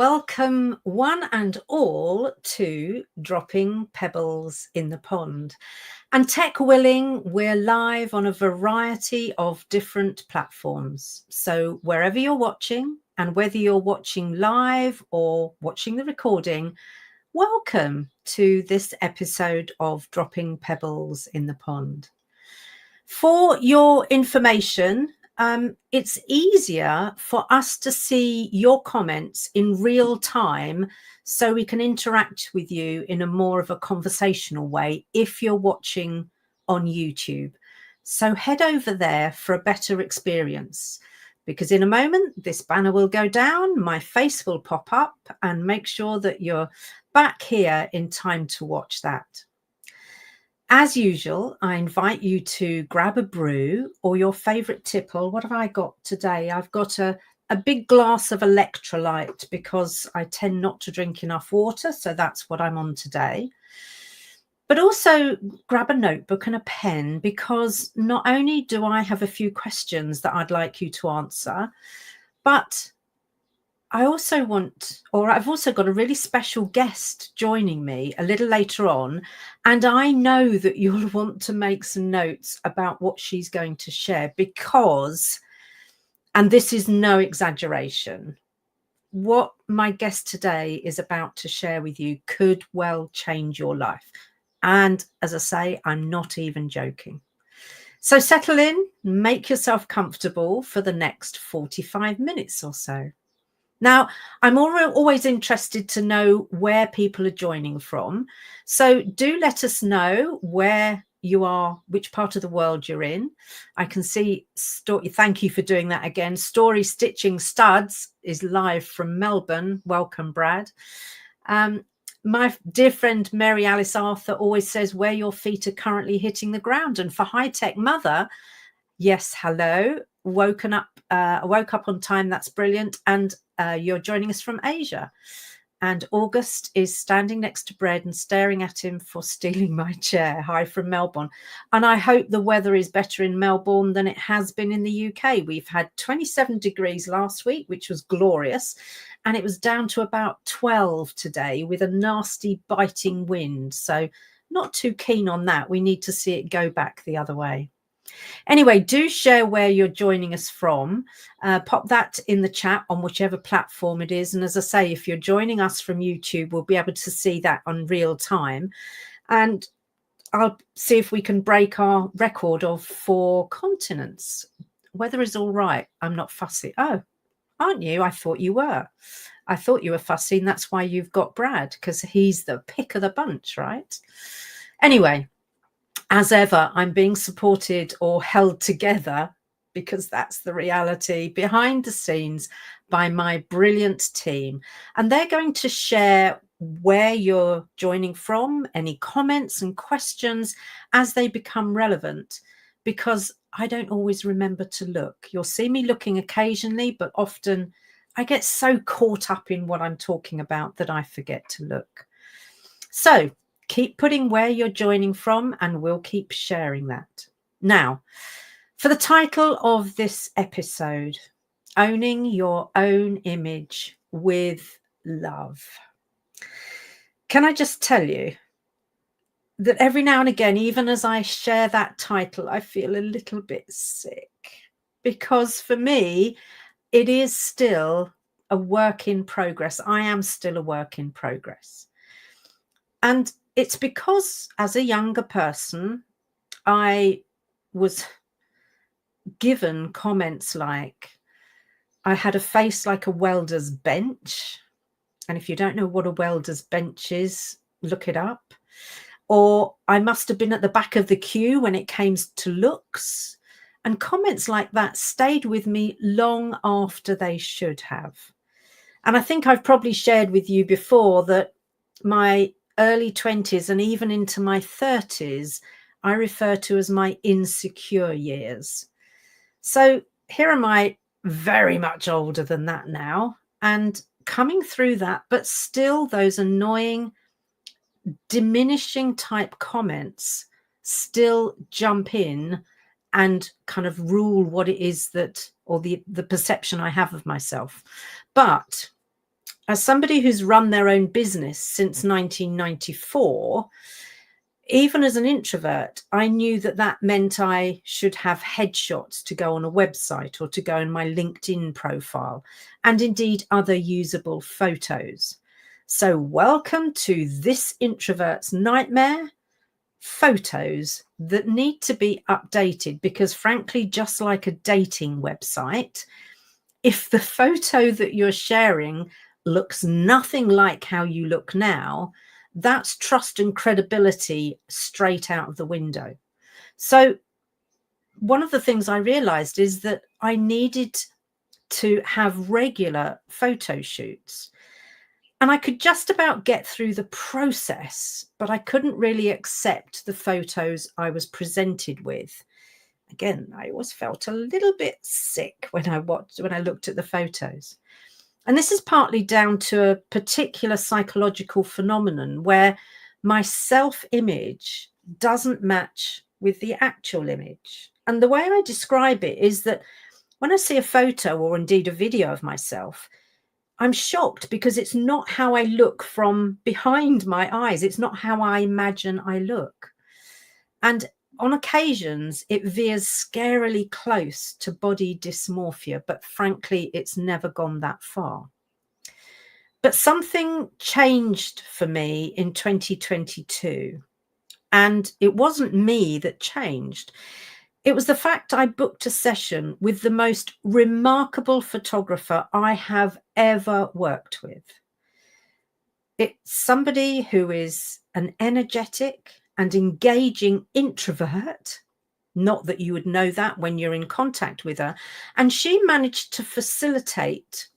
Welcome one and all to Dropping Pebbles in the Pond. And tech willing, we're live on a variety of different platforms. So wherever you're watching, and whether you're watching live or watching the recording, welcome to this episode of Dropping Pebbles in the Pond. For your information, it's easier for us to see your comments in real time so we can interact with you in a more of a conversational way if you're watching on YouTube. So head over there for a better experience, because in a moment this banner will go down, my face will pop up, and make sure that you're back here in time to watch that. As usual, I invite you to grab a brew or your favourite tipple. What have I got today? I've got a big glass of electrolyte because I tend not to drink enough water. So that's what I'm on today. But also grab a notebook and a pen, because not only do I have a few questions that I'd like you to answer, but I've also got a really special guest joining me a little later on, and I know that you'll want to make some notes about what she's going to share, because, and this is no exaggeration, what my guest today is about to share with you could well change your life. And as I say, I'm not even joking. So settle in, make yourself comfortable for the next 45 minutes or so. Now, I'm always interested to know where people are joining from. So do let us know where you are, which part of the world you're in. I can see, thank you for doing that again. Story Stitching Studs is live from Melbourne. Welcome, Brad. My dear friend Mary Alice Arthur always says where your feet are currently hitting the ground. And for High Tech Mother, yes, hello. Woke up on time. That's brilliant. And you're joining us from Asia. And August is standing next to Bread and staring at him for stealing my chair. Hi from Melbourne. And I hope the weather is better in Melbourne than it has been in the UK. We've had 27 degrees last week, which was glorious. And it was down to about 12 today with a nasty biting wind. So not too keen on that. We need to see it go back the other way. Anyway, do share where you're joining us from. Pop that in the chat on whichever platform it is. And as I say, if you're joining us from YouTube, we'll be able to see that on real time. And I'll see if we can break our record of 4 continents. Weather is all right. I'm not fussy. Oh, aren't you? I thought you were. I thought you were fussy, and that's why you've got Brad, because he's the pick of the bunch, right? Anyway. As ever, I'm being supported or held together, because that's the reality, behind the scenes by my brilliant team. And they're going to share where you're joining from, any comments and questions as they become relevant, because I don't always remember to look. You'll see me looking occasionally, but often I get so caught up in what I'm talking about that I forget to look. So keep putting where you're joining from, and we'll keep sharing that. Now, for the title of this episode, Owning Your Own Image with Love. Can I just tell you that every now and again, even as I share that title, I feel a little bit sick, because for me, it is still a work in progress. I am still a work in progress. And it's because as a younger person, I was given comments like, I had a face like a welder's bench. And if you don't know what a welder's bench is, look it up. Or I must have been at the back of the queue when it came to looks. And comments like that stayed with me long after they should have. And I think I've probably shared with you before that my early 20s and even into my 30s, I refer to as my insecure years. So here am I, very much older than that now, and coming through that, but still those annoying, diminishing type comments still jump in and kind of rule what it is that, or the perception I have of myself. But as somebody who's run their own business since 1994, even as an introvert, I knew that that meant I should have headshots to go on a website or to go in my LinkedIn profile, and indeed other usable photos. So welcome to this introvert's nightmare, photos that need to be updated, because frankly, just like a dating website, if the photo that you're sharing looks nothing like how you look now, that's trust and credibility straight out of the window. So one of the things I realized is that I needed to have regular photo shoots. And I could just about get through the process, but I couldn't really accept the photos I was presented with. Again, I always felt a little bit sick when I looked at the photos. And this is partly down to a particular psychological phenomenon where my self-image doesn't match with the actual image. And the way I describe it is that when I see a photo or indeed a video of myself, I'm shocked because it's not how I look from behind my eyes. It's not how I imagine I look. And on occasions, it veers scarily close to body dysmorphia, but frankly, it's never gone that far. But something changed for me in 2022, and it wasn't me that changed. It was the fact I booked a session with the most remarkable photographer I have ever worked with. It's somebody who is an energetic and engaging introvert. Not that you would know that when you're in contact with her. And she managed to facilitate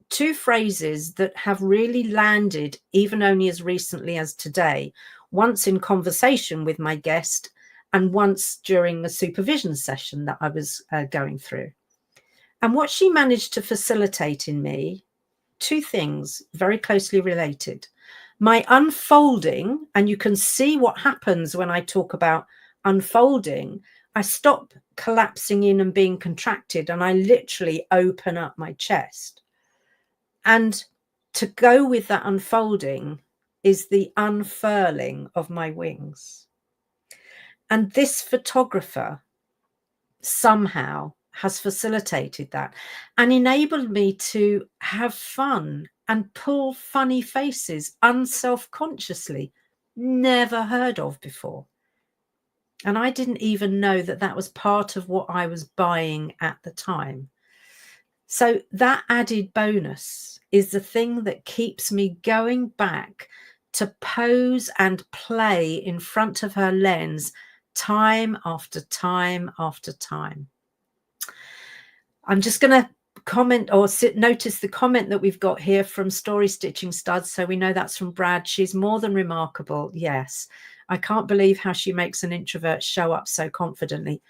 two phrases that have really landed even only as recently as today, once in conversation with my guest and once during a supervision session that I was going through. And what she managed to facilitate in me, two things very closely related. My unfolding, and you can see what happens when I talk about unfolding. I stop collapsing in and being contracted, and I literally open up my chest. And to go with that unfolding is the unfurling of my wings. And this photographer somehow has facilitated that and enabled me to have fun and pull funny faces unself-consciously, never heard of before. And I didn't even know that that was part of what I was buying at the time. So that added bonus is the thing that keeps me going back to pose and play in front of her lens time after time after time. I'm just going to comment or notice the comment that we've got here from Story Stitching Studs. So we know that's from Brad. She's more than remarkable. Yes. I can't believe how she makes an introvert show up so confidently,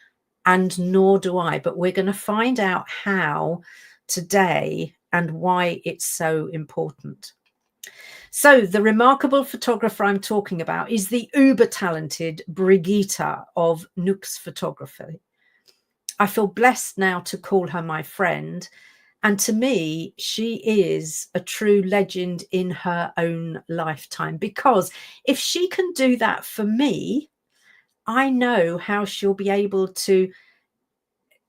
and nor do I. But we're going to find out how today and why it's so important. So the remarkable photographer I'm talking about is the uber talented Brigitta of Nux Photography. I feel blessed now to call her my friend. And to me, she is a true legend in her own lifetime, because if she can do that for me, I know how she'll be able to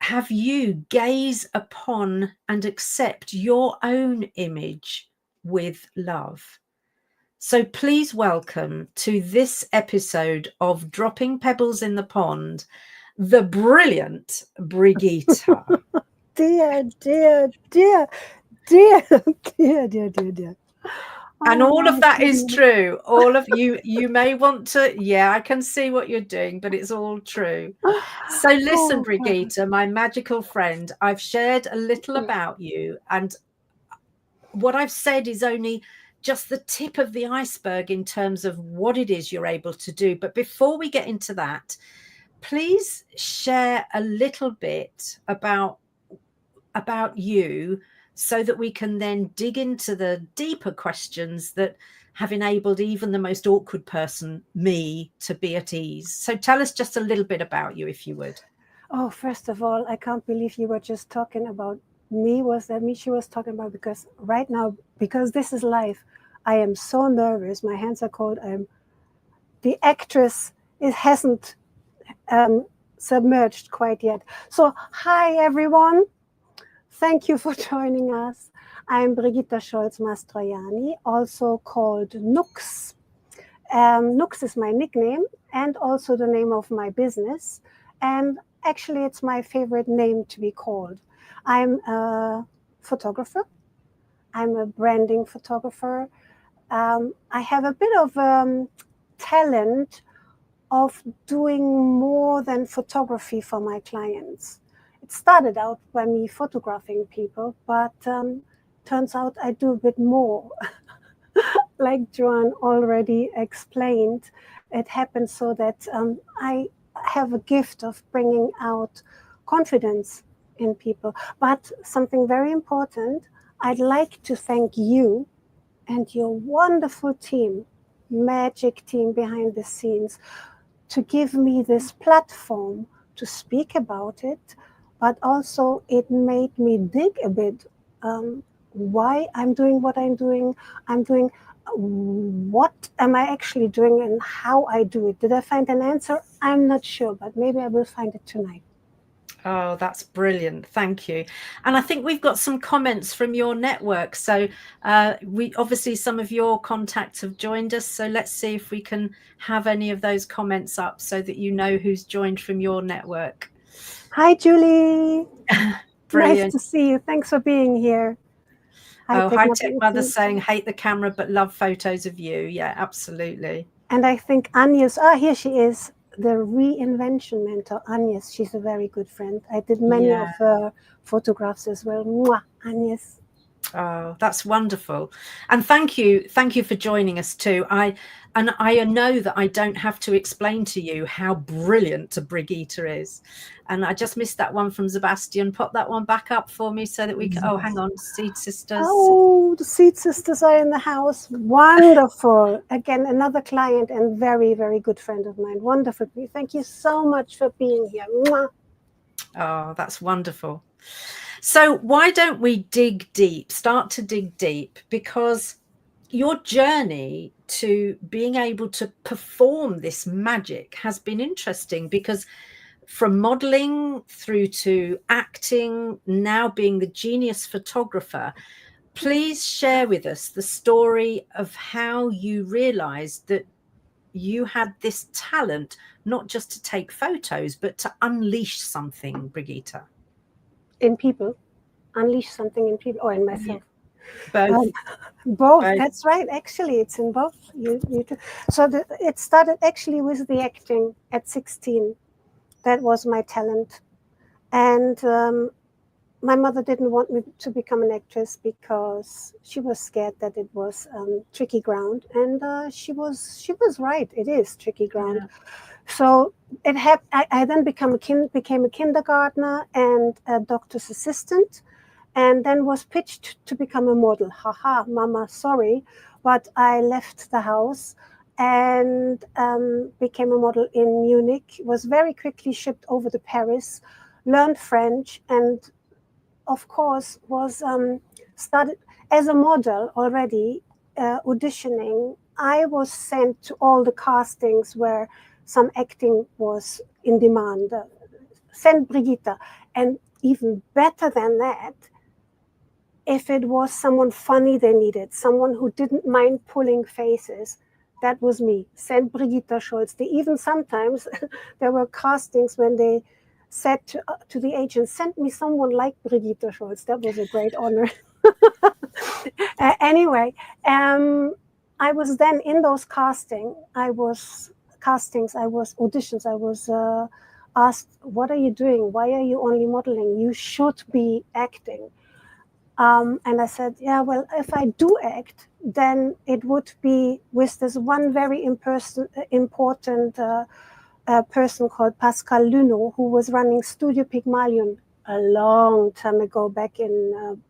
have you gaze upon and accept your own image with love. So please welcome to this episode of Dropping Pebbles in the Pond, the brilliant Brigitta. Dear. And all of that is true. All of you may want to, yeah, I can see what you're doing, but it's all true. So listen, Brigitta, my magical friend, I've shared a little about you, and what I've said is only just the tip of the iceberg in terms of what it is you're able to do. But before we get into that, please share a little bit about you, so that we can then dig into the deeper questions that have enabled even the most awkward person, me, to be at ease. So tell us just a little bit about you, if you would. Oh, first of all, I can't believe you were just talking about me was that me she was talking about, because right now, because this is live, I am so nervous. My hands are cold. The actress, it hasn't submerged quite yet. So hi everyone. Thank you for joining us. I'm Brigitta Scholz Mastroianni, also called Nux. Nux is my nickname and also the name of my business. And actually, it's my favorite name to be called. I'm a photographer. I'm a branding photographer. I have a bit of talent of doing more than photography for my clients. It started out by me photographing people, but turns out I do a bit more. Like Joanne already explained, it happens so that I have a gift of bringing out confidence in people. But something very important, I'd like to thank you and your wonderful team, magic team behind the scenes, to give me this platform to speak about it, but also it made me dig a bit why I'm doing what I'm doing. I'm doing what am I actually doing and how I do it. Did I find an answer? I'm not sure, but maybe I will find it tonight. Oh, that's brilliant. Thank you. And I think we've got some comments from your network. So we obviously some of your contacts have joined us. So let's see if we can have any of those comments up so that you know who's joined from your network. Hi, Julie. Brilliant. Nice to see you. Thanks for being here. High Tech Mother saying, hate the camera, but love photos of you. Yeah, absolutely. And I think Agnes, here she is, the reinvention mentor, Agnes. She's a very good friend. I did many of her photographs as well. Mwah, Agnes. Oh, that's wonderful. And thank you for joining us too. I know that I don't have to explain to you how brilliant a Brigitta is. And I just missed that one from Sebastian. Pop that one back up for me so that we can, oh, hang on, Seed Sisters. Oh, the Seed Sisters are in the house. Wonderful. Again, another client and very, very good friend of mine. Wonderful. Thank you so much for being here. Mwah. Oh, that's wonderful. So why don't we start to dig deep, because your journey to being able to perform this magic has been interesting, because from modeling through to acting, now being the genius photographer, please share with us the story of how you realized that you had this talent, not just to take photos, but to unleash something, Brigitta. In people. Unleash something in people, or in myself. Both. Both. That's right. Actually, it's in both. So it started actually with the acting at 16. That was my talent. And my mother didn't want me to become an actress because she was scared that it was tricky ground. And she was right. It is tricky ground. Yeah. So I then became a kindergartner and a doctor's assistant, and then was pitched to become a model. Haha, mama, sorry. But I left the house and became a model in Munich, was very quickly shipped over to Paris, learned French, and of course was started as a model already, auditioning. I was sent to all the castings where some acting was in demand. Send Brigitta. And even better than that, if it was someone funny they needed, someone who didn't mind pulling faces, that was me. Send Brigitta Scholz. They even sometimes, there were castings when they said to the agent, send me someone like Brigitta Scholz. That was a great honor. Anyway, I was then in those auditions, I was asked, what are you doing? Why are you only modeling? You should be acting. And I said, yeah, well, if I do act, then it would be with this one very important person called Pascal Luneau, who was running Studio Pygmalion a long time ago back in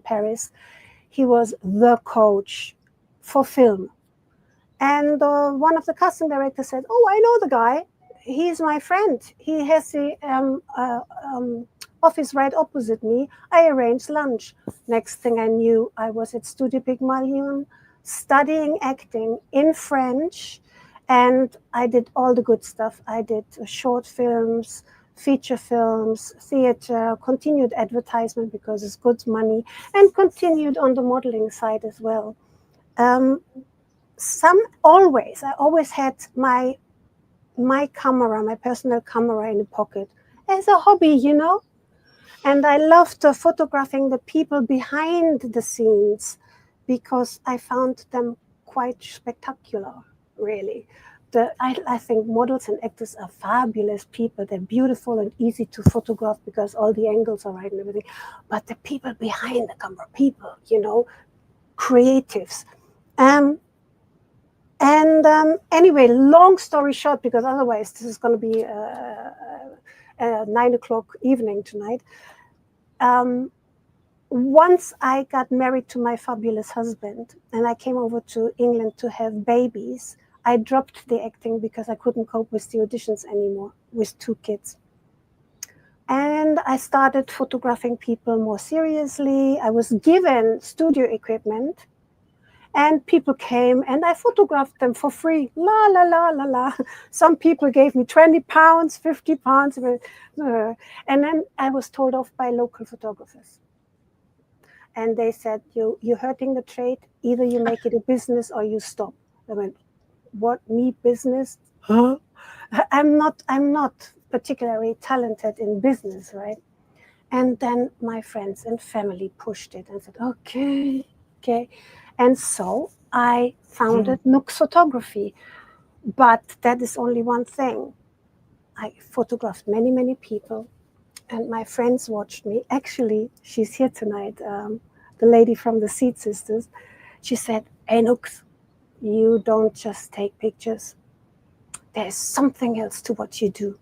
Paris. He was the coach for film. And one of the casting directors said, oh, I know the guy. He's my friend. He has the office right opposite me. I arranged lunch. Next thing I knew, I was at Studio Pygmalion studying acting in French, and I did all the good stuff. I did short films, feature films, theater, continued advertisement because it's good money, and continued on the modeling side as well. I always had my camera, my personal camera in the pocket as a hobby, you know. And I loved photographing the people behind the scenes because I found them quite spectacular, really. I think models and actors are fabulous people. They're beautiful and easy to photograph because all the angles are right and everything. But the people behind the camera, people, you know, creatives. Anyway, long story short, because otherwise this is going to be 9 o'clock evening tonight. Once I got married to my fabulous husband and I came over to England to have babies, I dropped the acting because I couldn't cope with the auditions anymore with 2 kids. And I started photographing people more seriously. I was given studio equipment. And people came and I photographed them for free. La, la, la, la, la. Some people gave me 20 pounds, 50 pounds. And then I was told off by local photographers. And they said, you're hurting the trade. Either you make it a business or you stop. I went, what, me business? Huh? I'm not particularly talented in business, right? And then my friends and family pushed it and said, okay. And so I founded Nux Photography. But that is only one thing. I photographed many, many people. And my friends watched me. Actually, she's here tonight, the lady from the Seed Sisters. She said, hey, Nux, you don't just take pictures. There's something else to what you do.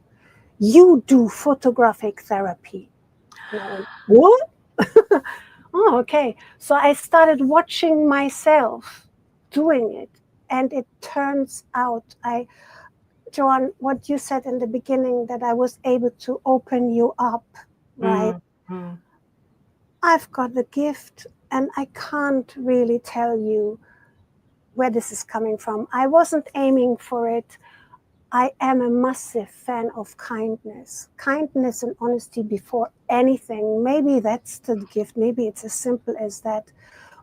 You do photographic therapy. And I went, what? Oh, okay. So I started watching myself doing it. And it turns out, Joan, what you said in the beginning, that I was able to open you up, right? Mm-hmm. I've got the gift and I can't really tell you where this is coming from. I wasn't aiming for it. I am a massive fan of kindness and honesty before anything. Maybe that's the gift. Maybe it's as simple as that.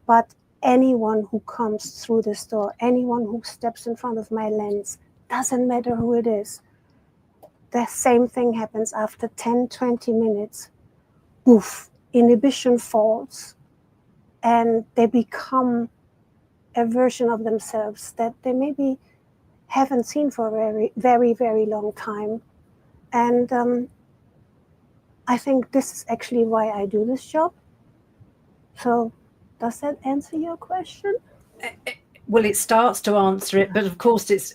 But anyone who comes through this door, anyone who steps in front of my lens, doesn't matter who it is. The same thing happens after 10, 20 minutes. Poof, inhibition falls. And they become a version of themselves that they maybe haven't seen for a very, very, very long time. And I think this is actually why I do this job. So does that answer your question? Well, it starts to answer it, but of course it's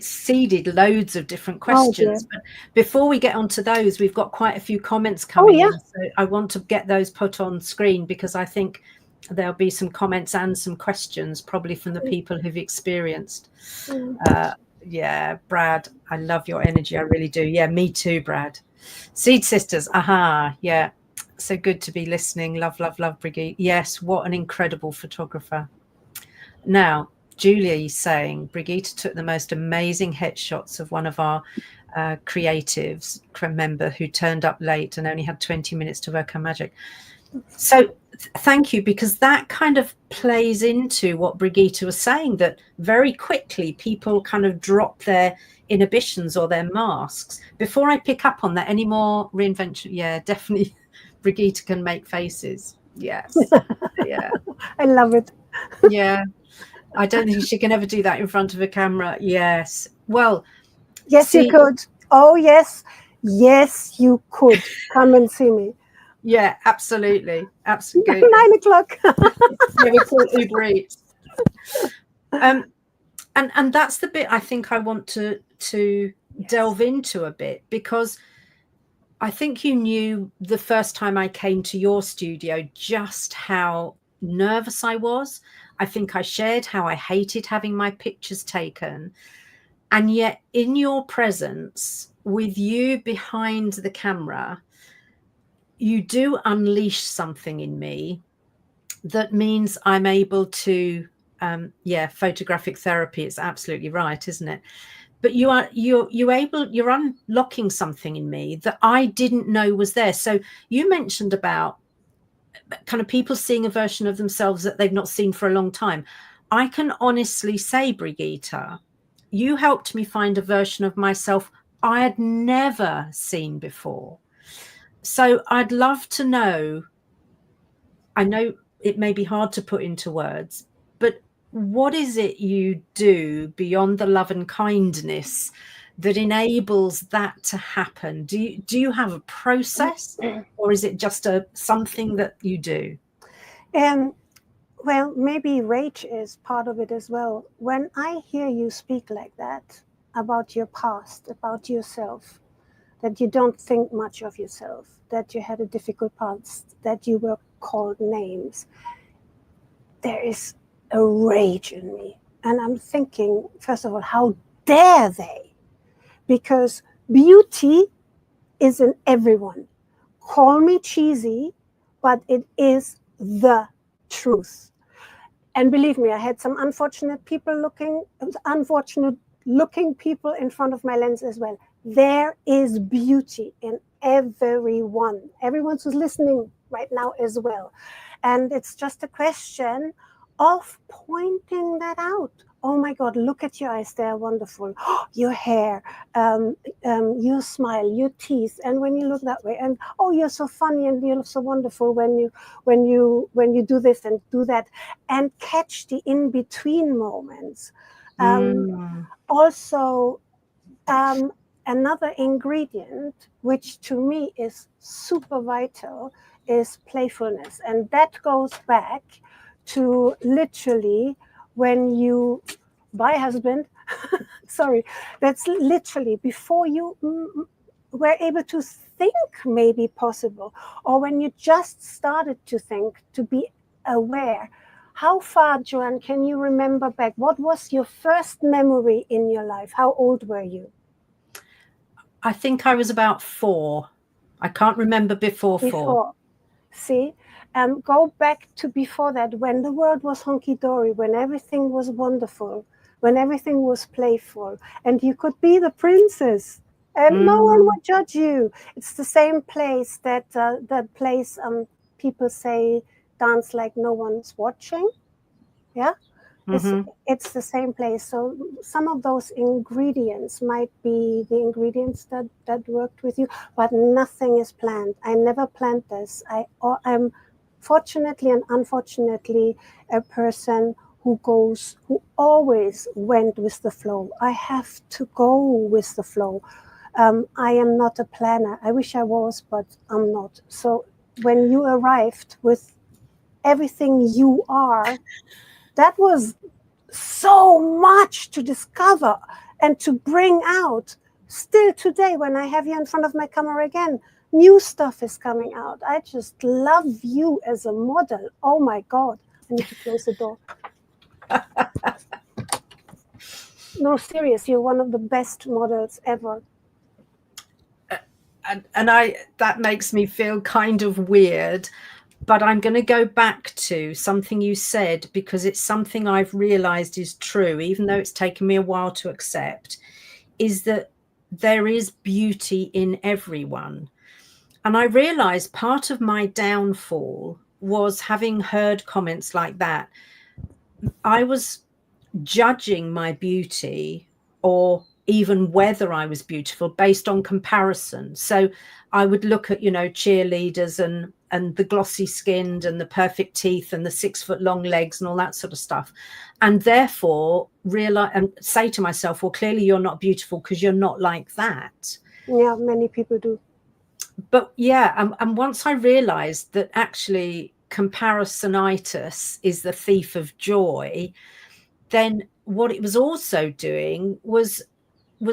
seeded loads of different questions. But before we get onto those, we've got quite a few comments coming in. So I want to get those put on screen because I think there'll be some comments and some questions probably from the people who've experienced. Yeah, Brad, I love your energy. I really do. Yeah, me too, Brad. Seed Sisters. Aha. Yeah. So good to be listening. Love, love, love, Brigitte. Yes. What an incredible photographer. Now, Julia is saying Brigitte took the most amazing headshots of one of our creatives, member who turned up late and only had 20 minutes to work her magic. So thank you, because that kind of plays into what Brigitte was saying, that very quickly people kind of drop their inhibitions or their masks. Before I pick up on that, any more reinvention? Yeah, definitely. Brigitte can make faces. Yes. Yeah. I love it. Yeah. I don't think she can ever do that in front of a camera. Yes. Well. Yes, you could. Oh, yes. Yes, you could. Come and see me. Yeah, absolutely. Absolutely. 9 o'clock. Yeah, we call Uber Eats. And that's the bit I think I want to delve into a bit, because I think you knew the first time I came to your studio just how nervous I was. I think I shared how I hated having my pictures taken. And yet in your presence, with you behind the camera, you do unleash something in me that means I'm able to, photographic therapy. It's absolutely right, isn't it? But you're unlocking something in me that I didn't know was there. So you mentioned about kind of people seeing a version of themselves that they've not seen for a long time. I can honestly say, Brigitta, you helped me find a version of myself I had never seen before. So I'd love to know, I know it may be hard to put into words, but what is it you do beyond the love and kindness that enables that to happen? Do you have a process, or is it just something that you do? Well, maybe rage is part of it as well. When I hear you speak like that about your past, about yourself, that you don't think much of yourself, that you had a difficult past, that you were called names, there is a rage in me. And I'm thinking, first of all, how dare they? Because beauty is in everyone. Call me cheesy, but it is the truth. And believe me, I had some unfortunate looking people in front of my lens as well. There is beauty in everyone who's listening right now as well. And it's just a question of pointing that out. Oh my God, look at your eyes, they're wonderful. Your hair, your smile, your teeth, and when you look that way, and oh, you're so funny and you're so wonderful when you do this and do that, and catch the in-between moments. Also, another ingredient, which to me is super vital, is playfulness. And that goes back to literally when you buy husband, sorry, that's literally before you were able to think maybe possible, or when you just started to think, to be aware. How far, Joanne, can you remember back? What was your first memory in your life? How old were you? I think I was about 4. I can't remember before 4. See, go back to before that, when the world was hunky-dory, when everything was wonderful, when everything was playful, and you could be the princess, and no one would judge you. It's the same place that place people say dance like no one's watching. Yeah. It's the same place. So some of those ingredients might be the ingredients that worked with you, but nothing is planned. I never planned this. I'm fortunately and unfortunately a person who always went with the flow. I have to go with the flow. I am not a planner. I wish I was, but I'm not. So when you arrived with everything you are, that was so much to discover and to bring out. Still today, when I have you in front of my camera again, new stuff is coming out. I just love you as a model. Oh my God. I need to close the door. No, serious. You're one of the best models ever. And that makes me feel kind of weird. But I'm going to go back to something you said, because it's something I've realized is true, even though it's taken me a while to accept, is that there is beauty in everyone. And I realized part of my downfall was having heard comments like that. I was judging my beauty, or even whether I was beautiful, based on comparison. So I would look at, cheerleaders and the glossy skinned and the perfect teeth and the 6-foot long legs and all that sort of stuff. And therefore realize and say to myself, well, clearly you're not beautiful because you're not like that. Yeah, many people do. But yeah, and once I realized that actually comparison-itis is the thief of joy, then what it was also doing was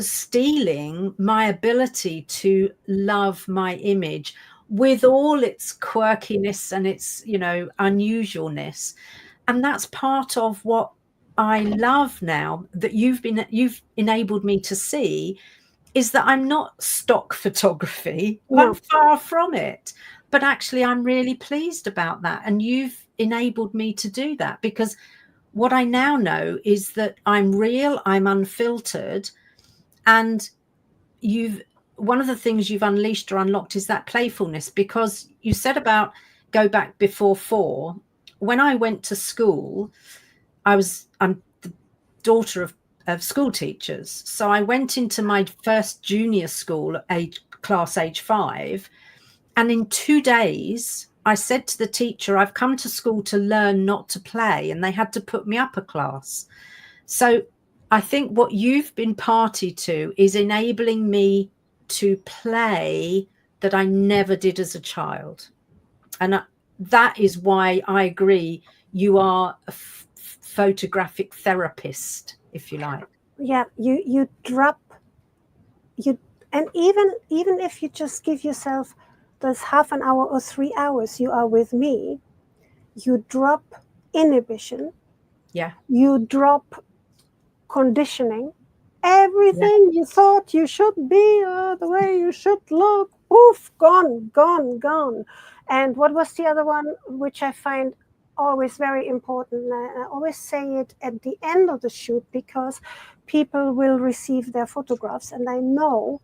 stealing my ability to love my image with all its quirkiness and its, unusualness. And that's part of what I love now that you've enabled me to see, is that I'm not stock photography. No. I'm far from it. but actually I'm really pleased about that. And you've enabled me to do that, because what I now know is that I'm real, I'm unfiltered. And one of the things you've unleashed or unlocked is that playfulness, because you said about go back before 4. When I went to school, I'm the daughter of school teachers. So I went into my first junior school class age 5. And in 2 days, I said to the teacher, I've come to school to learn, not to play. And they had to put me up a class. So I think what you've been party to is enabling me to play that I never did as a child. And that is why I agree you are a photographic therapist, if you like. Yeah, you drop, and even if you just give yourself this half an hour or 3 hours you are with me, you drop inhibition. Yeah. You drop conditioning. Everything you thought you should be, the way you should look, poof, gone. And what was the other one, which I find always very important? I always say it at the end of the shoot, because people will receive their photographs, and I know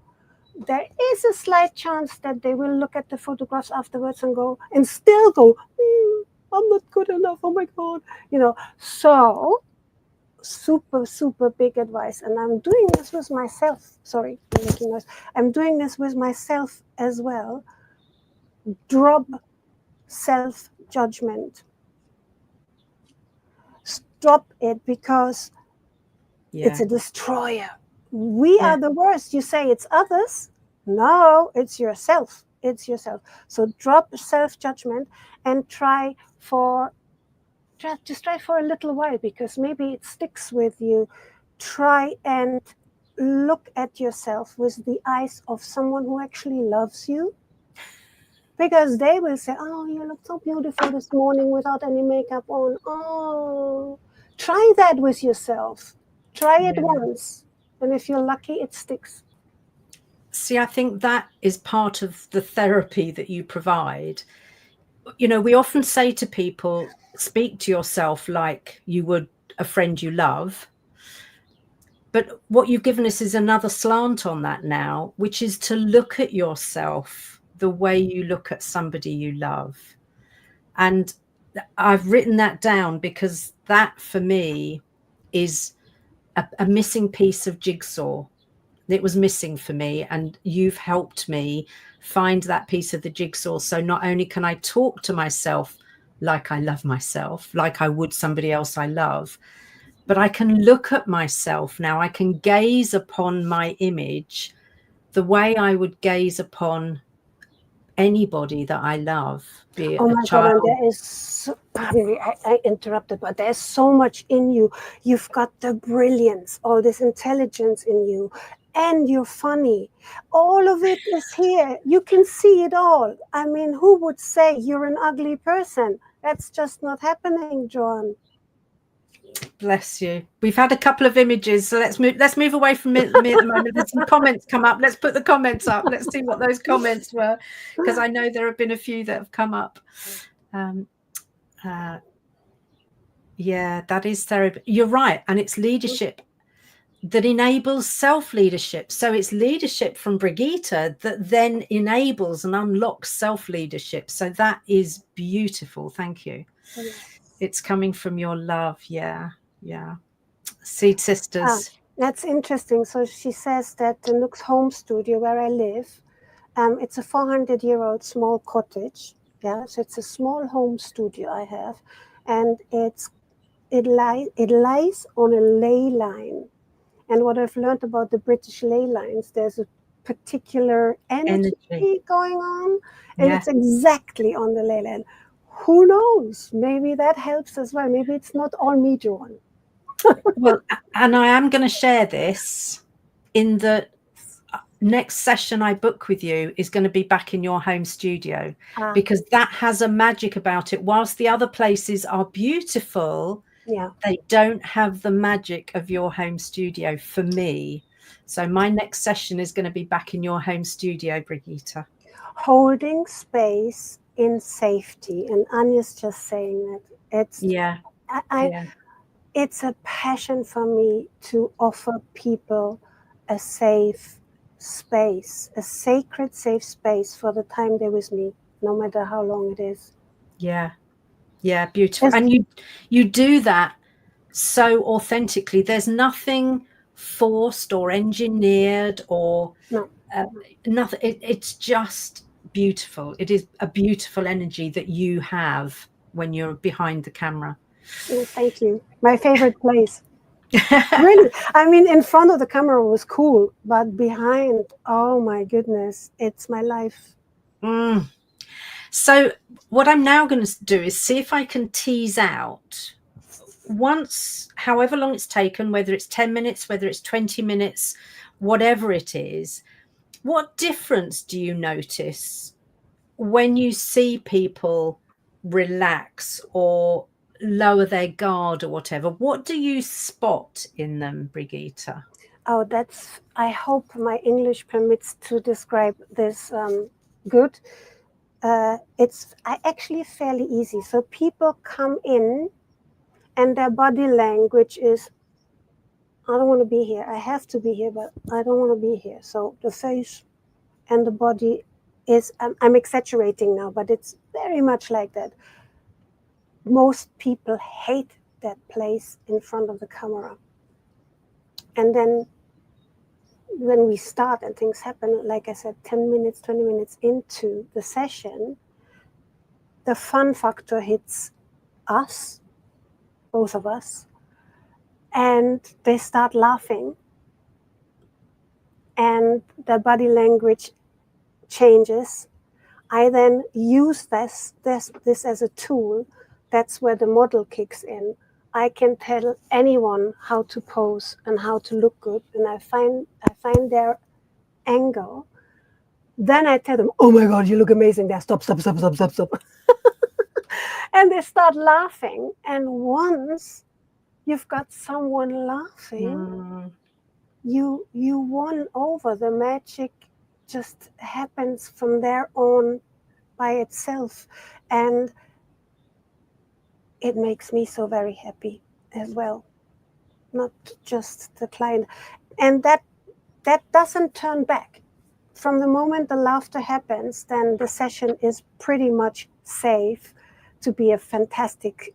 there is a slight chance that they will look at the photographs afterwards and still go, I'm not good enough, oh my God, so super big advice. And I'm doing this with myself. Sorry, I'm making noise. I'm doing this with myself as well. Drop self-judgment. Stop it, because it's a destroyer. We are the worst. You say it's others. No, it's yourself. It's yourself. So drop self-judgment and just try for a little while, because maybe it sticks with you. Try and look at yourself with the eyes of someone who actually loves you, because they will say, oh, you look so beautiful this morning without any makeup on. Oh, try that with yourself. Try it once, and if you're lucky, it sticks. See, I think that is part of the therapy that you provide. We often say to people, speak to yourself like you would a friend you love. But what you've given us is another slant on that now, which is to look at yourself the way you look at somebody you love. And I've written that down because that for me is a missing piece of jigsaw. It was missing for me, and you've helped me find that piece of the jigsaw. So not only can I talk to myself like I love myself, like I would somebody else I love, but I can look at myself now. I can gaze upon my image the way I would gaze upon anybody that I love, be it a child. God, and there is, pardon me, I interrupted, but there's so much in you. You've got the brilliance, all this intelligence in you, and you're funny. All of it is here. You can see it all. I mean, who would say you're an ugly person? That's just not happening, John. Bless you. We've had a couple of images, so let's move away from me at the moment. There's some comments come up. Let's put the comments up. Let's see what those comments were, because I know there have been a few that have come up. Yeah, that is therapy. You're right, and it's leadership that enables self-leadership. So it's leadership from Brigitta that then enables and unlocks self-leadership. So that is beautiful. Thank you. It's coming from your love. Yeah. Seed Sisters. That's interesting. So she says that the Nook's home studio where I live, it's a 400-year-old small cottage. Yeah, so it's a small home studio I have, and it lies on a ley line. And what I've learned about the British ley lines, there's a particular energy going on, and it's exactly on the ley line. Who knows? Maybe that helps as well. Maybe it's not all me, Joan. Well, and I am going to share this in the next session I book with you is going to be back in your home studio, because that has a magic about it. Whilst the other places are beautiful, they don't have the magic of your home studio for me. So my next session is going to be back in your home studio, Brigitta. holding space in safety. And Anya's just saying it. It's it's a passion for me to offer people a safe space, a sacred safe space for the time they're with me, no matter how long it is. Yeah, beautiful. And you do that so authentically. There's nothing forced or engineered or nothing. It's just beautiful. It is a beautiful energy that you have when you're behind the camera. Oh, thank you. My favorite place. Really, I mean, in front of the camera was cool, but behind, oh my goodness, it's my life. So what I'm now going to do is see if I can tease out once, however long it's taken, whether it's 10 minutes, whether it's 20 minutes, whatever it is, what difference do you notice when you see people relax or lower their guard or whatever? What do you spot in them, Brigitta? Oh, I hope my English permits to describe this good. It's actually fairly easy. So people come in and their body language is, I don't want to be here. I have to be here, but I don't want to be here. So the face and the body is, I'm exaggerating now, but it's very much like that. Most people hate that place in front of the camera. And then when we start and things happen, like I said, 10 minutes, 20 minutes into the session, the fun factor hits us, both of us, and they start laughing. And their body language changes. I then use this as a tool. That's where the model kicks in. I can tell anyone how to pose and how to look good, and I find their angle. Then I tell them, "Oh my God, you look amazing there! Stop!" And they start laughing. And once you've got someone laughing, you won over. The magic just happens from there on by itself, and it makes me so very happy as well, not just the client. And that doesn't turn back. From the moment the laughter happens, then the session is pretty much safe to be a fantastic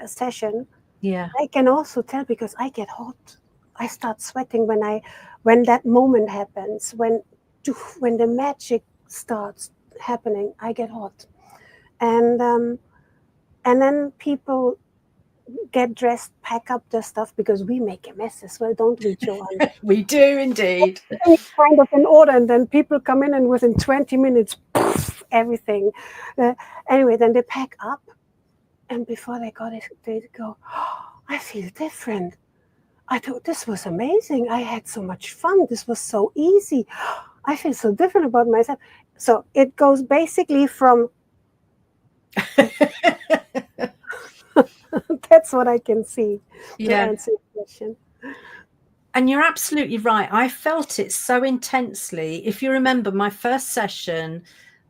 session. Yeah, I can also tell because I get hot. I start sweating when that moment happens, when the magic starts happening. I get hot, and then people get dressed, pack up their stuff, because we make a mess as well, don't we, Joanne? We do indeed. Kind of in order, and then people come in, and within 20 minutes, poof, everything. Anyway, then they pack up, and before they go, oh, I feel different. I thought this was amazing. I had so much fun. This was so easy. I feel so different about myself. So it goes basically from that's what I can see to answer your question. And you're absolutely right. I felt it so intensely. If you remember my first session,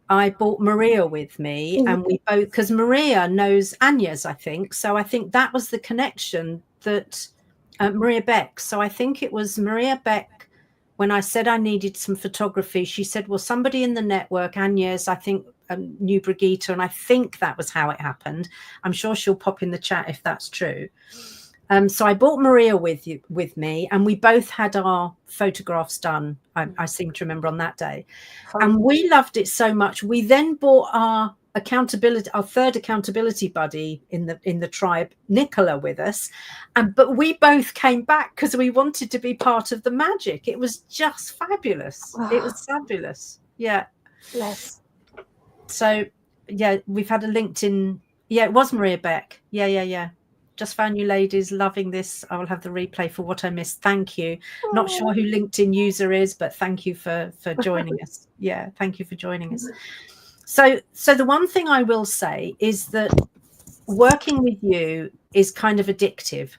I brought Maria with me, and we both, because Maria knows Anya's, I think. So I think that was the connection that Maria Beck. So I think it was Maria Beck. When I said I needed some photography, she said, well, somebody in the network, Anya's, I think, knew Brigitta, and I think that was how it happened. I'm sure she'll pop in the chat if that's true. So I brought Maria with me, and we both had our photographs done. I seem to remember on that day, and we loved it so much. We then brought our third accountability buddy in the tribe, Nicola, with us, but we both came back because we wanted to be part of the magic. It was just fabulous. It was fabulous. Yeah. Yes. So yeah, we've had a LinkedIn. Yeah, it was Maria Beck. Yeah. Just found you ladies, loving this. I will have the replay for what I missed. Thank you. Not sure who LinkedIn user is, but thank you for joining us. Yeah, thank you for joining us. So the one thing I will say is that working with you is kind of addictive.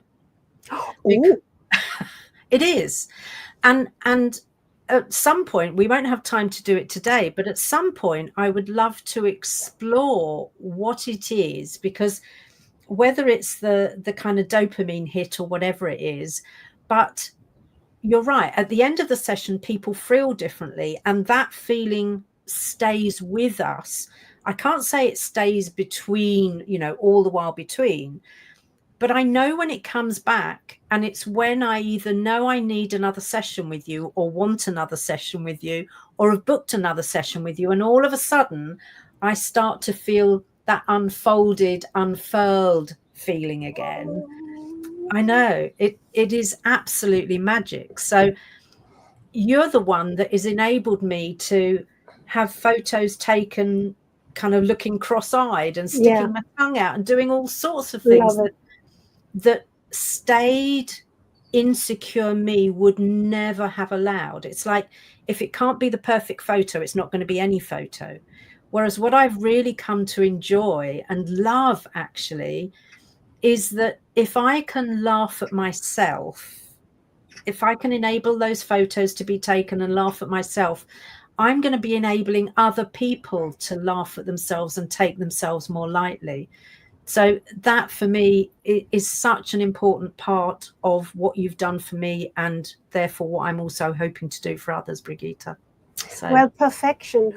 It is. And at some point, we won't have time to do it today, but at some point I would love to explore what it is, because whether it's the kind of dopamine hit or whatever it is, but you're right, at the end of the session people feel differently, and that feeling stays with us. I can't say it stays between, you know, all the while between, but I know when it comes back, and it's when I either know I need another session with you, or want another session with you, or have booked another session with you, and all of a sudden I start to feel that unfolded, unfurled feeling again. I know it is absolutely magic. So you're the one that has enabled me to have photos taken kind of looking cross-eyed and sticking my tongue out and doing all sorts of things that stayed insecure me would never have allowed. It's like, if it can't be the perfect photo, it's not going to be any photo. Whereas what I've really come to enjoy and love, actually, is that if I can laugh at myself, if I can enable those photos to be taken and laugh at myself, I'm going to be enabling other people to laugh at themselves and take themselves more lightly. So that for me is such an important part of what you've done for me, and therefore what I'm also hoping to do for others, Brigitta. So. Well, perfection.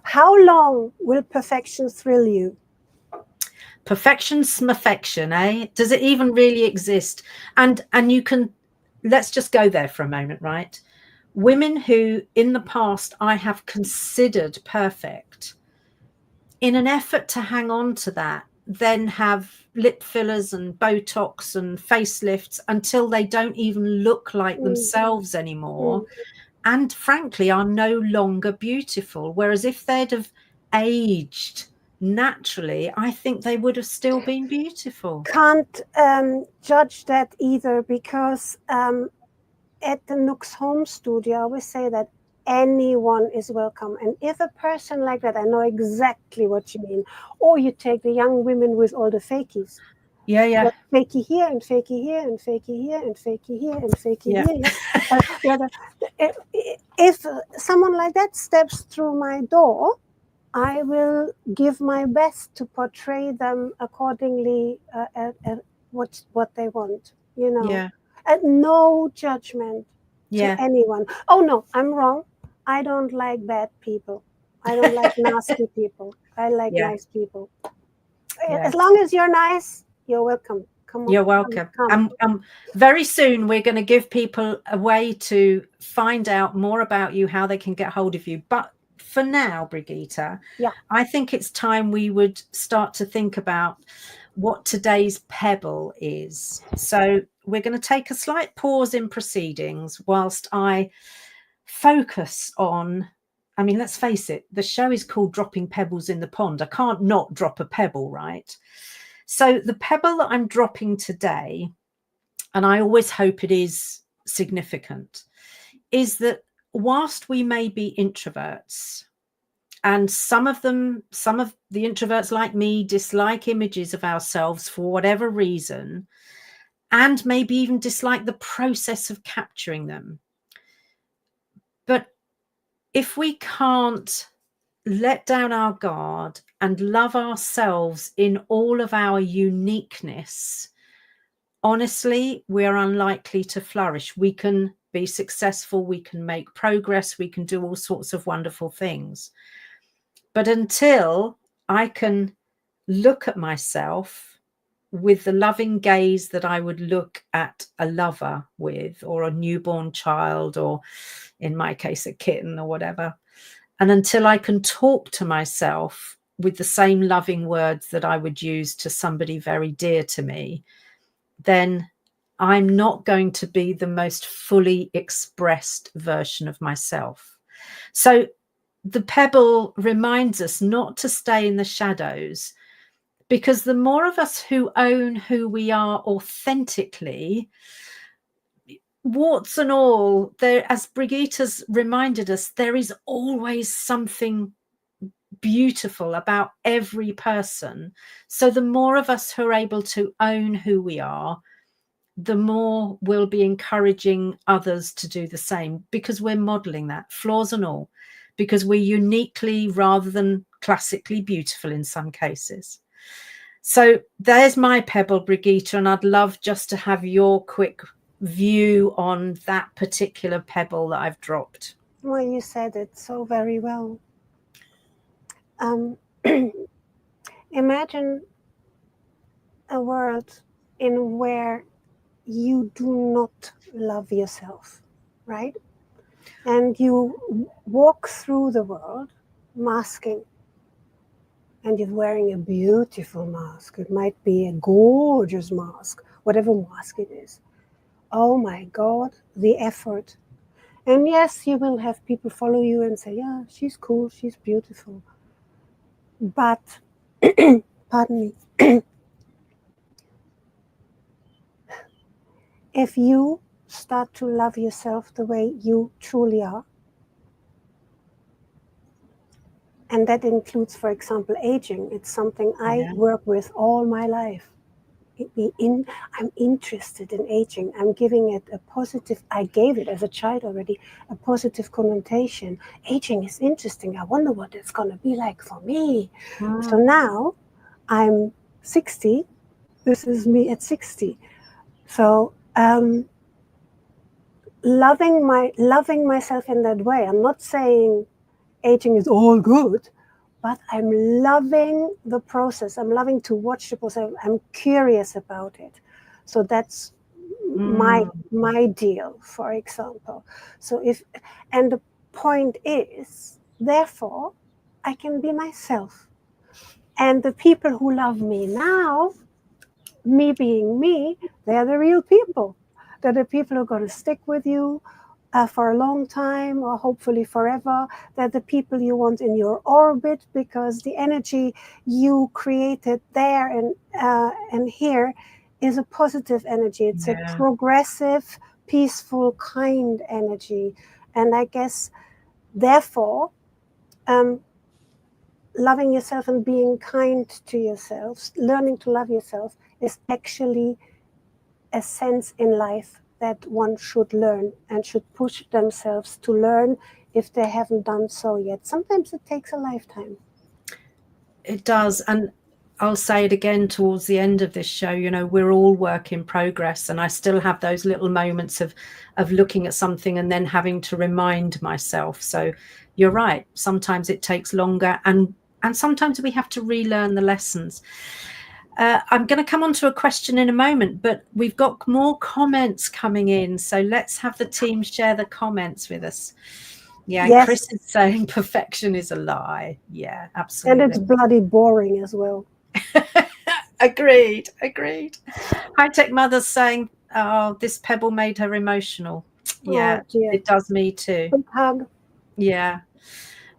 How long will perfection thrill you? Perfection's smaffection, eh? Does it even really exist? And you can, let's just go there for a moment, right? Women who in the past I have considered perfect, in an effort to hang on to that, then have lip fillers and Botox and facelifts until they don't even look like themselves anymore, and frankly are no longer beautiful. Whereas if they'd have aged naturally, I think they would have still been beautiful. Can't judge that either, because at the Nooks Home Studio, I always say that anyone is welcome. And if a person like that, I know exactly what you mean. Or you take the young women with all the fakies. Yeah. Fakey here and fakey here and fakey here and fakey here and fakey here. If someone like that steps through my door, I will give my best to portray them accordingly what they want, you know. Yeah. And no judgment to anyone. Oh no, I'm wrong. I don't like bad people. I don't like nasty people. I like nice people. As long as you're nice, you're welcome. Come on. You're welcome. Very soon we're going to give people a way to find out more about you, how they can get hold of you. But for now, Brigitta, I think it's time we would start to think about what today's pebble is. So we're going to take a slight pause in proceedings whilst I focus on, I mean, let's face it, the show is called Dropping Pebbles in the Pond. I can't not drop a pebble, right? So the pebble that I'm dropping today, and I always hope it is significant, is that whilst we may be introverts, and some of the introverts like me dislike images of ourselves for whatever reason, and maybe even dislike the process of capturing them. But if we can't let down our guard and love ourselves in all of our uniqueness, honestly, we're unlikely to flourish. We can be successful, we can make progress, we can do all sorts of wonderful things. But until I can look at myself with the loving gaze that I would look at a lover with, or a newborn child, or in my case, a kitten or whatever, and until I can talk to myself with the same loving words that I would use to somebody very dear to me, then I'm not going to be the most fully expressed version of myself. So the pebble reminds us not to stay in the shadows, because the more of us who own who we are authentically, warts and all, there, as Brigitta's reminded us, there is always something beautiful about every person. So the more of us who are able to own who we are, the more we'll be encouraging others to do the same, because we're modeling that, flaws and all, because we're uniquely rather than classically beautiful in some cases. So there's my pebble, Brigitta, and I'd love just to have your quick view on that particular pebble that I've dropped. Well, you said it so very well. Imagine a world in where you do not love yourself, right? And you walk through the world masking, and you're wearing a beautiful mask. It might be a gorgeous mask, whatever mask it is. Oh my God, the effort. And yes, you will have people follow you and say, yeah, she's cool, she's beautiful. But, pardon me, if you start to love yourself the way you truly are, and that includes, for example, aging. It's something I work with all my life. I'm interested in aging. I'm giving it a positive, I gave it as a child already, a positive connotation. Aging is interesting. I wonder what it's going to be like for me. So now I'm 60. This is me at 60. So loving myself in that way. I'm not saying aging is all good, but I'm loving the process. I'm loving to watch the process. I'm curious about it. So that's my deal, for example. So and the point is, therefore, I can be myself. And the people who love me now, me being me, they're the real people. They're the people who are going to stick with you for a long time, or hopefully forever. They're the people you want in your orbit, because the energy you created there and here is a positive energy. It's a progressive, peaceful, kind energy. And I guess, therefore, loving yourself and being kind to yourself, learning to love yourself, is actually a sense in life that one should learn and should push themselves to learn if they haven't done so yet. Sometimes it takes a lifetime. It does. And I'll say it again towards the end of this show, you know, we're all work in progress. And I still have those little moments of looking at something and then having to remind myself. So you're right. Sometimes it takes longer, and sometimes we have to relearn the lessons. I'm going to come on to a question in a moment, but we've got more comments coming in. So let's have the team share the comments with us. Yeah, yes. Chris is saying perfection is a lie. Yeah, absolutely. And it's bloody boring as well. Agreed. High Tech Mother's saying, oh, this pebble made her emotional. Yeah, it does me too. Big hug. Yeah.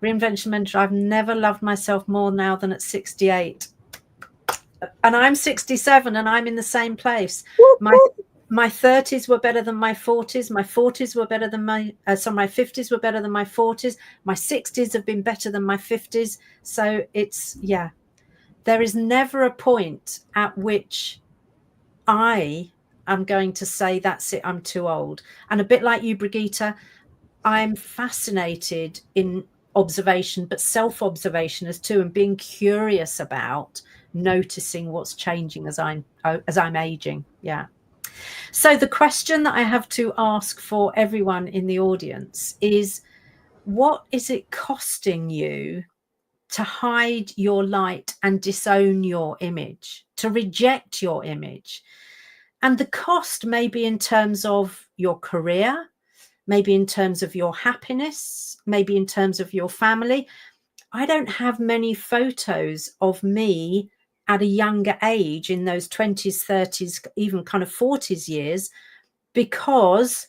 Reinvention Mentor, I've never loved myself more now than at 68. And I'm 67 and I'm in the same place. My 30s were better than my 40s. My 40s were better than my 50s were better than my 40s. My 60s have been better than my 50s. So it's, yeah, there is never a point at which I am going to say, that's it, I'm too old. And a bit like you, Brigitta, I'm fascinated in observation, but self-observation as too, and being curious about noticing what's changing as I'm aging. Yeah. So the question that I have to ask for everyone in the audience is, what is it costing you to hide your light and disown your image, to reject your image? And the cost may be in terms of your career, maybe in terms of your happiness, maybe in terms of your family. I don't have many photos of me at a younger age in those 20s, 30s, even kind of 40s years, because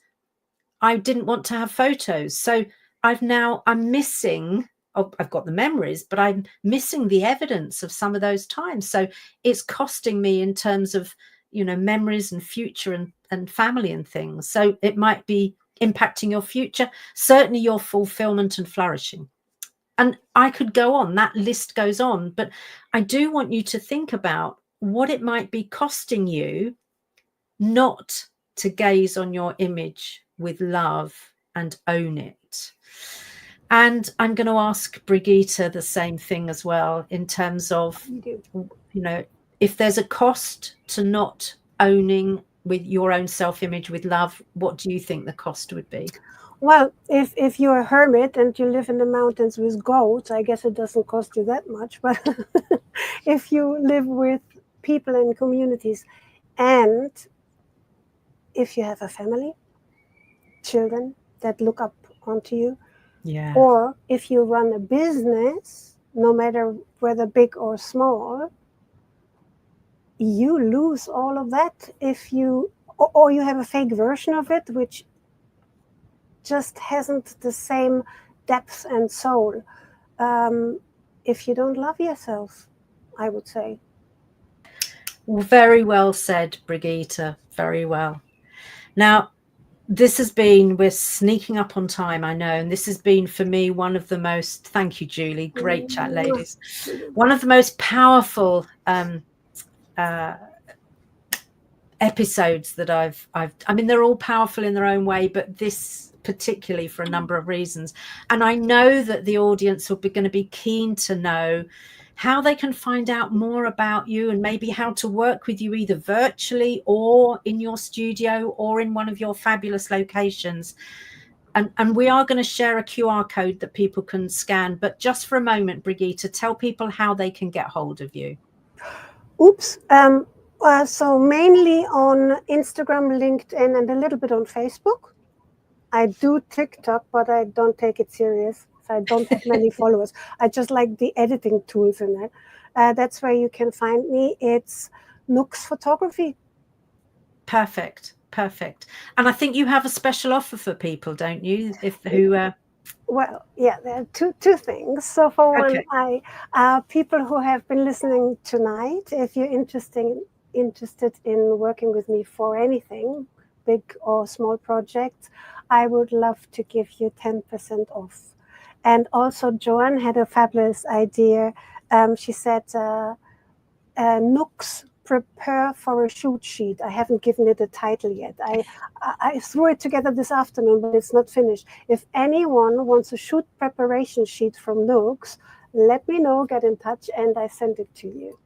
I didn't want to have photos. So I'm missing, I've got the memories, but I'm missing the evidence of some of those times. So it's costing me in terms of, you know, memories and future and family and things. So it might be impacting your future, certainly your fulfillment and flourishing. And I could go on, that list goes on, but I do want you to think about what it might be costing you not to gaze on your image with love and own it. And I'm going to ask Brigitta the same thing as well, in terms of, if there's a cost to not owning with your own self-image with love, what do you think the cost would be? Well, if you're a hermit and you live in the mountains with goats, I guess it doesn't cost you that much. But if you live with people and communities, and if you have a family, children that look up onto you, or if you run a business, no matter whether big or small, you lose all of that if you, or you have a fake version of it, which just hasn't the same depth and soul. If you don't love yourself, I would say. Well, very well said, Brigitta. Very well. Now, this has been, we're sneaking up on time, I know, and this has been for me one of the most, thank you, Julie, great chat, ladies, one of the most powerful episodes that I've I mean, they're all powerful in their own way, but this particularly for a number of reasons. And I know that the audience will be going to be keen to know how they can find out more about you, and maybe how to work with you either virtually or in your studio or in one of your fabulous locations. And we are going to share a QR code that people can scan. But just for a moment, Brigitta, tell people how they can get hold of you. Oops. So mainly on Instagram, LinkedIn, and a little bit on Facebook. I do TikTok, but I don't take it serious. So I don't have many followers. I just like the editing tools in it. That's where you can find me. It's Nooks Photography. Perfect. And I think you have a special offer for people, don't you? Well, yeah, there are two things. So for one, people who have been listening tonight, if you're interested in working with me for anything, big or small projects, I would love to give you 10% off. And also Joanne had a fabulous idea. She said, Nooks prepare for a shoot sheet. I haven't given it a title yet. I threw it together this afternoon, but it's not finished. If anyone wants a shoot preparation sheet from Nooks, let me know, get in touch, and I send it to you.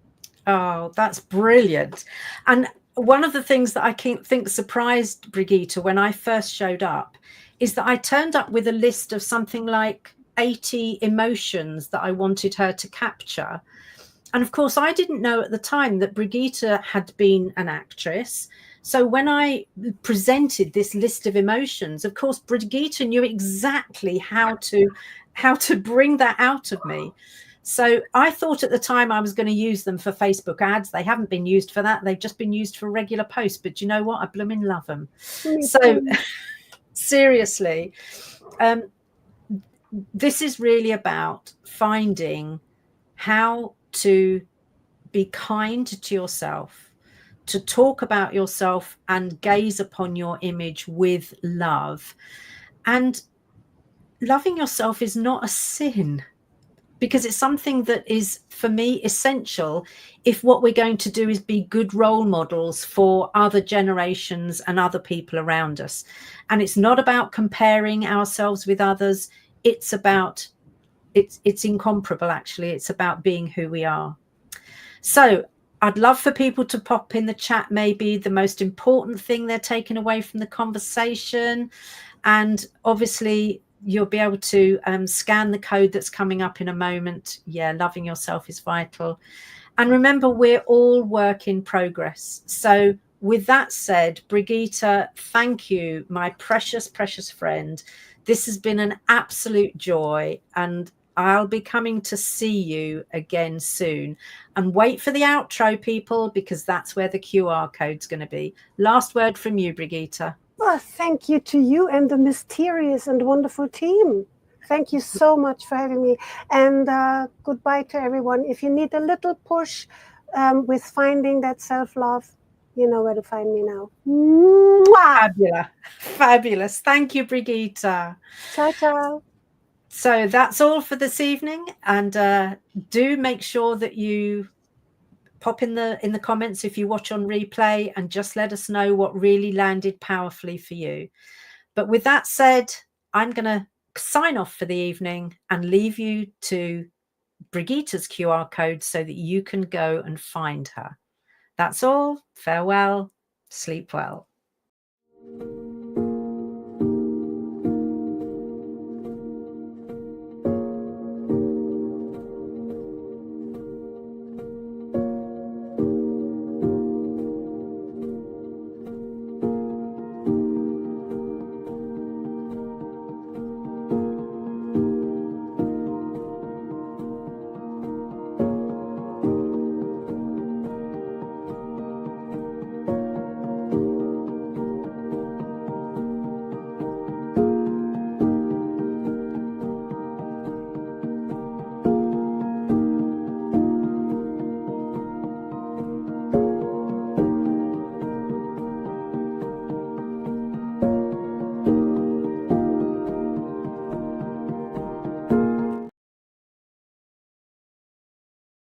Oh, that's brilliant. And one of the things that I think surprised Brigitta when I first showed up is that I turned up with a list of something like 80 emotions that I wanted her to capture. And of course, I didn't know at the time that Brigitta had been an actress. So when I presented this list of emotions, of course, Brigitta knew exactly how to bring that out of me. So I thought at the time I was going to use them for Facebook ads. They haven't been used for that. They've just been used for regular posts. But you know what? I blooming love them. So seriously, this is really about finding how to be kind to yourself, to talk about yourself and gaze upon your image with love. And loving yourself is not a sin, because it's something that is, for me, essential if what we're going to do is be good role models for other generations and other people around us. And it's not about comparing ourselves with others. It's about, it's incomparable, actually. It's about being who we are. So I'd love for people to pop in the chat, maybe the most important thing they're taking away from the conversation. And obviously, you'll be able to scan the code that's coming up in a moment. Yeah, loving yourself is vital. And remember, we're all work in progress. So with that said, Brigitta, thank you, my precious, precious friend. This has been an absolute joy, and I'll be coming to see you again soon. And wait for the outro, people, because that's where the QR code's going to be. Last word from you, Brigitta. Well, thank you to you and the mysterious and wonderful team. Thank you so much for having me. And goodbye to everyone. If you need a little push with finding that self-love, you know where to find me now. Mwah! Fabulous. Thank you, Brigitta. Ciao, ciao. So that's all for this evening. And do make sure that you pop in the comments if you watch on replay, and just let us know what really landed powerfully for you. But with that said, I'm going to sign off for the evening and leave you to Brigitta's QR code so that you can go and find her. That's all. Farewell. Sleep well.